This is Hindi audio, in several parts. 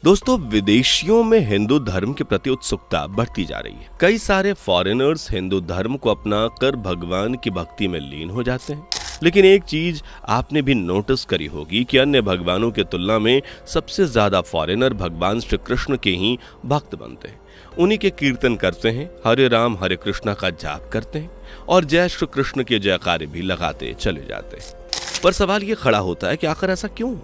दोस्तों, विदेशियों में हिंदू धर्म के प्रति उत्सुकता बढ़ती जा रही है। कई सारे फॉरेनर्स हिंदू धर्म को अपना कर भगवान की भक्ति में लीन हो जाते हैं। लेकिन एक चीज आपने भी नोटिस करी होगी कि अन्य भगवानों के तुलना में सबसे ज्यादा फॉरेनर भगवान श्री कृष्ण के ही भक्त बनते हैं। उन्हीं के कीर्तन करते हैं, हरे राम हरे कृष्णा का जाप करते हैं और जय श्री कृष्ण के जयकारे भी लगाते चले जाते हैं। पर सवाल ये खड़ा होता है कि आखिर ऐसा क्यों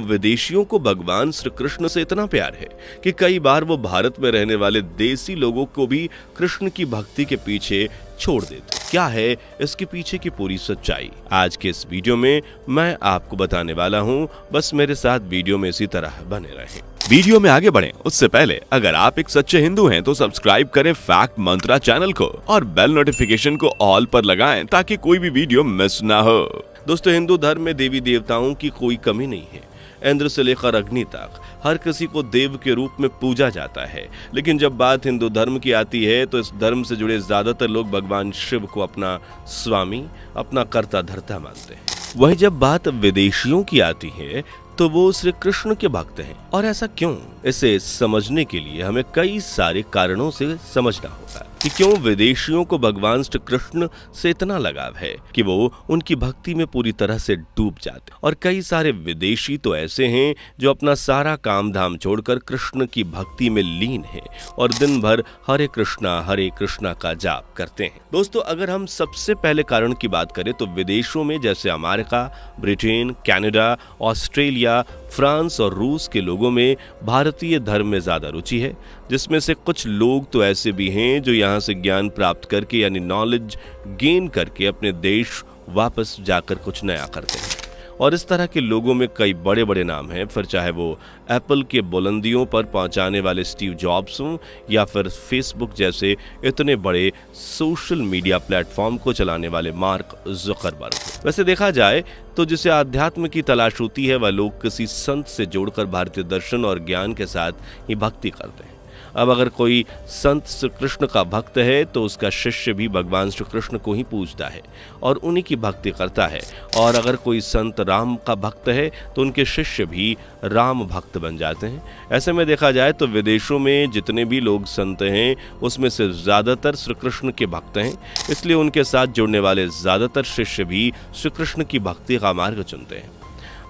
विदेशियों को भगवान श्री कृष्ण से इतना प्यार है कि कई बार वो भारत में रहने वाले देसी लोगों को भी कृष्ण की भक्ति के पीछे छोड़ देते। क्या है इसके पीछे की पूरी सच्चाई? आज के इस वीडियो में मैं आपको बताने वाला हूँ। बस मेरे साथ वीडियो में इसी तरह बने रहें। वीडियो में आगे बढ़ें उससे पहले अगर आप एक सच्चे हिंदू हैं तो सब्सक्राइब करें फैक्ट मंत्रा चैनल को और बेल नोटिफिकेशन को ऑल पर लगाएं ताकि कोई भी वीडियो मिस ना हो। दोस्तों, हिंदू धर्म में देवी देवताओं की कोई कमी नहीं है। इंद्र से लेकर अग्नि तक हर किसी को देव के रूप में पूजा जाता है। लेकिन जब बात हिंदू धर्म की आती है तो इस धर्म से जुड़े ज्यादातर लोग भगवान शिव को अपना स्वामी, अपना कर्ता धर्ता मानते हैं। वहीं जब बात विदेशियों की आती है तो वो श्री कृष्ण के भक्त हैं। और ऐसा क्यों? इसे समझने के लिए हमें कई सारे कारणों से समझना होगा कि क्यों विदेशियों को भगवान श्री कृष्ण से इतना लगाव है कि वो उनकी भक्ति में पूरी तरह से डूब जाते। और कई सारे विदेशी तो ऐसे हैं जो अपना सारा काम धाम छोड़कर कृष्ण की भक्ति में लीन हैं और दिन भर हरे कृष्णा का जाप करते हैं। दोस्तों, अगर हम सबसे पहले कारण की बात करें तो विदेशों में जैसे America, Britain, Canada, Australia, France और रूस के लोगों में भारतीय धर्म में ज्यादा रुचि है, जिसमें से कुछ लोग तो ऐसे भी हैं जो यहाँ से ज्ञान प्राप्त करके यानी नॉलेज गेन करके अपने देश वापस जाकर कुछ नया करते हैं। और इस तरह के लोगों में कई बड़े बड़े नाम हैं, फिर चाहे वो एप्पल के बुलंदियों पर पहुंचाने वाले स्टीव जॉब्स हों या फिर फेसबुक जैसे इतने बड़े सोशल मीडिया प्लेटफॉर्म को चलाने वाले मार्क जुकरबर्ग। वैसे देखा जाए तो जिसे आध्यात्म की तलाश होती है वह लोग किसी संत से जोड़कर भारतीय दर्शन और ज्ञान के साथ ही भक्ति करते हैं। अब अगर कोई संत श्री कृष्ण का भक्त है तो उसका शिष्य भी भगवान श्री कृष्ण को ही पूजता है और उन्हीं की भक्ति करता है। और अगर कोई संत राम का भक्त है तो उनके शिष्य भी राम भक्त बन जाते हैं। ऐसे में देखा जाए तो विदेशों में जितने भी लोग संत हैं उसमें से ज्यादातर श्री कृष्ण के भक्त हैं, इसलिए उनके साथ जुड़ने वाले ज्यादातर शिष्य भी श्री कृष्ण की भक्ति का मार्ग चुनते हैं।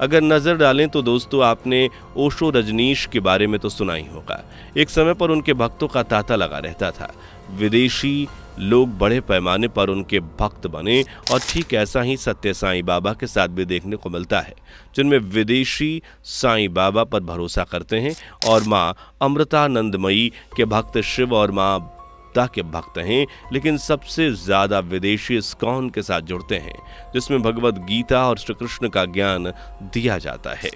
अगर नजर डालें तो दोस्तों, आपने ओशो रजनीश के बारे में तो सुना ही होगा। एक समय पर उनके भक्तों का तांता लगा रहता था। विदेशी लोग बड़े पैमाने पर उनके भक्त बने और ठीक ऐसा ही सत्य साईं बाबा के साथ भी देखने को मिलता है, जिनमें विदेशी साईं बाबा पर भरोसा करते हैं और माँ अमृतानंदमयी के भक्त शिव और माँ के भक्त हैं। लेकिन सबसे ज्यादा विदेशी इस्कॉन के साथ जुड़ते हैं, जिसमें भगवद गीता और श्री कृष्ण का ज्ञान दिया जाता है।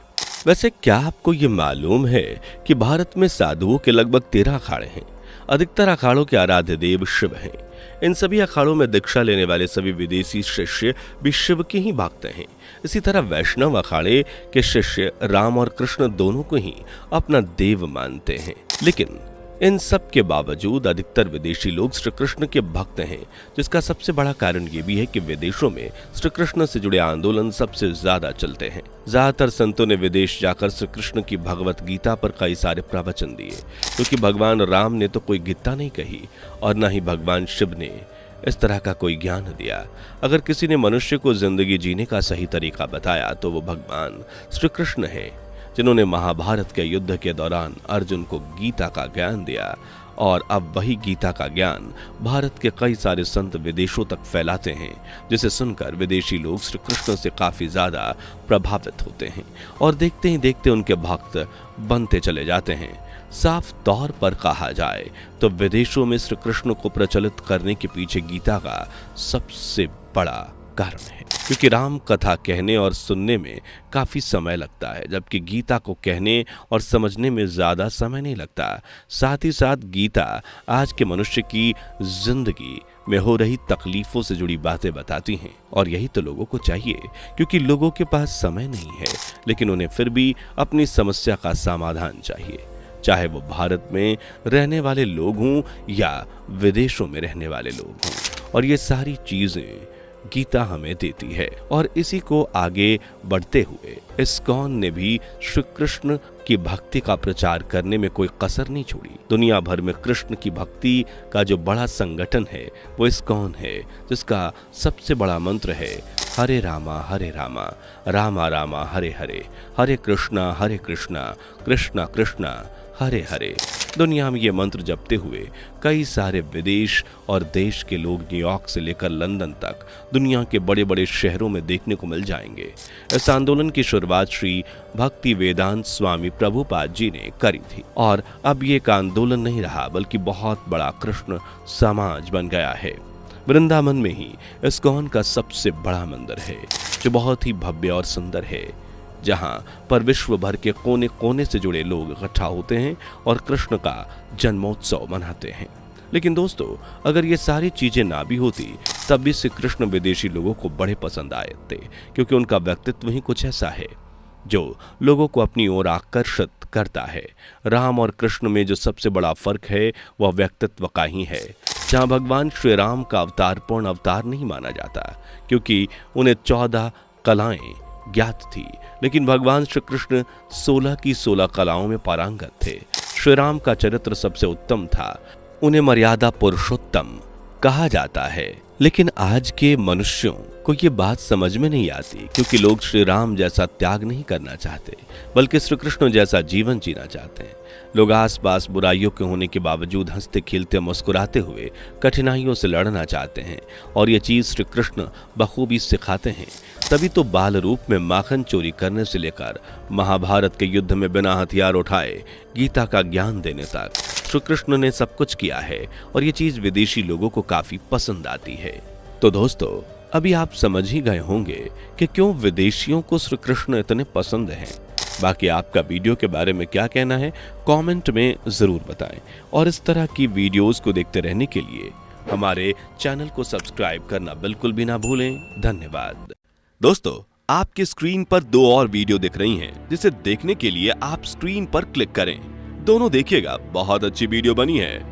वैसे क्या आपको ये मालूम है कि भारत में साधुओं के लगभग 13 अखाड़े हैं। अधिकतर अखाड़ों के आराध्य देव शिव हैं। इन सभी अखाड़ों में दीक्षा लेने वाले सभी विदेशी शिष्य भी शिव के ही भक्त हैं। इसी तरह वैष्णव अखाड़े के शिष्य राम और कृष्ण दोनों को ही अपना देव मानते हैं। लेकिन इन सब के बावजूद अधिकतर विदेशी लोग श्री कृष्ण के भक्त हैं, जिसका सबसे बड़ा कारण ये भी है कि विदेशों में श्री कृष्ण से जुड़े आंदोलन सबसे ज्यादा चलते हैं। ज्यादातर संतों ने विदेश जाकर श्री कृष्ण की भगवत गीता पर कई सारे प्रवचन दिए, क्योंकि भगवान राम ने तो कोई गीता नहीं कही और न ही भगवान शिव ने इस तरह का कोई ज्ञान दिया। अगर किसी ने मनुष्य को जिंदगी जीने का सही तरीका बताया तो वो भगवान श्री कृष्ण है, जिन्होंने महाभारत के युद्ध के दौरान अर्जुन को गीता का ज्ञान दिया। और अब वही गीता का ज्ञान भारत के कई सारे संत विदेशों तक फैलाते हैं, जिसे सुनकर विदेशी लोग श्री कृष्ण से काफी ज्यादा प्रभावित होते हैं और देखते ही देखते उनके भक्त बनते चले जाते हैं। साफ तौर पर कहा जाए तो विदेशों में श्री कृष्ण को प्रचलित करने के पीछे गीता का सबसे बड़ा कारण है, क्योंकि राम कथा कहने और सुनने में काफी समय लगता है, जबकि गीता को कहने और समझने में ज्यादा समय नहीं लगता। साथ ही साथ गीता आज के मनुष्य की जिंदगी में हो रही तकलीफों से जुड़ी बातें बताती हैं और यही तो लोगों को चाहिए, क्योंकि लोगों के पास समय नहीं है, लेकिन उन्हें फिर भी अपनी समस्या का समाधान चाहिए, चाहे वो भारत में रहने वाले लोग हों या विदेशों में रहने वाले लोग हों। और ये सारी चीजें गीता हमें देती है। और इसी को आगे बढ़ते हुए इस्कॉन ने भी श्री कृष्ण की भक्ति का प्रचार करने में कोई कसर नहीं छोड़ी। दुनिया भर में कृष्ण की भक्ति का जो बड़ा संगठन है वो इस्कॉन है, जिसका सबसे बड़ा मंत्र है हरे रामा रामा रामा हरे हरे, हरे कृष्णा कृष्णा कृष्णा हरे हरे। दुनिया में ये मंत्र जपते हुए कई सारे विदेश और देश के लोग न्यूयॉर्क से लेकर लंदन तक दुनिया के बड़े बड़े शहरों में देखने को मिल जाएंगे। इस आंदोलन की शुरुआत श्री भक्ति वेदांत स्वामी प्रभुपाद जी ने करी थी और अब ये एक आंदोलन नहीं रहा बल्कि बहुत बड़ा कृष्ण समाज बन गया है। वृंदावन में ही इस्कॉन का सबसे बड़ा मंदिर है जो बहुत ही भव्य और सुंदर है, जहां पर विश्व भर के कोने कोने से जुड़े लोग इकट्ठा होते हैं और कृष्ण का जन्मोत्सव मनाते हैं। लेकिन दोस्तों, अगर ये सारी चीजें ना भी होती तब भी श्री कृष्ण विदेशी लोगों को बड़े पसंद आए थे, क्योंकि उनका व्यक्तित्व ही कुछ ऐसा है जो लोगों को अपनी ओर आकर्षित करता है। राम और कृष्ण में जो सबसे बड़ा फर्क है वह व्यक्तित्व का ही है। जहां भगवान श्री राम का पूर्ण अवतार नहीं माना जाता क्योंकि उन्हें 14 कलाएं ज्ञात थी, लेकिन भगवान श्री कृष्ण 16 की 16 कलाओं में पारंगत थे। श्री राम का चरित्र सबसे उत्तम था, उन्हें मर्यादा पुरुषोत्तम कहा जाता है। लेकिन आज के मनुष्यों को ये बात समझ में नहीं आती क्योंकि लोग श्री राम जैसा त्याग नहीं करना चाहते बल्कि श्री कृष्ण जैसा जीवन जीना चाहते हैं। लोग आसपास बुराइयों के होने के बावजूद हंसते खेलते मुस्कुराते हुए कठिनाइयों से लड़ना चाहते हैं और ये चीज श्री कृष्ण बखूबी सिखाते हैं। तभी तो बाल रूप में माखन चोरी करने से लेकर महाभारत के युद्ध में बिना हथियार उठाए गीता का ज्ञान देने तक श्री कृष्ण ने सब कुछ किया है और ये चीज विदेशी लोगों को काफी पसंद आती है। तो दोस्तों, अभी आप समझ ही गए होंगे कि क्यों विदेशियों को श्री कृष्ण इतने पसंद हैं। बाकी आपका वीडियो के बारे में क्या कहना है कमेंट में जरूर बताएं और इस तरह की वीडियोस को देखते रहने के लिए हमारे चैनल को सब्सक्राइब करना बिल्कुल भी ना भूलें। धन्यवाद। दोस्तों, आपकी स्क्रीन पर 2 और वीडियो दिख रही हैं, जिसे देखने के लिए आप स्क्रीन पर क्लिक करें। दोनों देखिएगा, बहुत अच्छी वीडियो बनी है।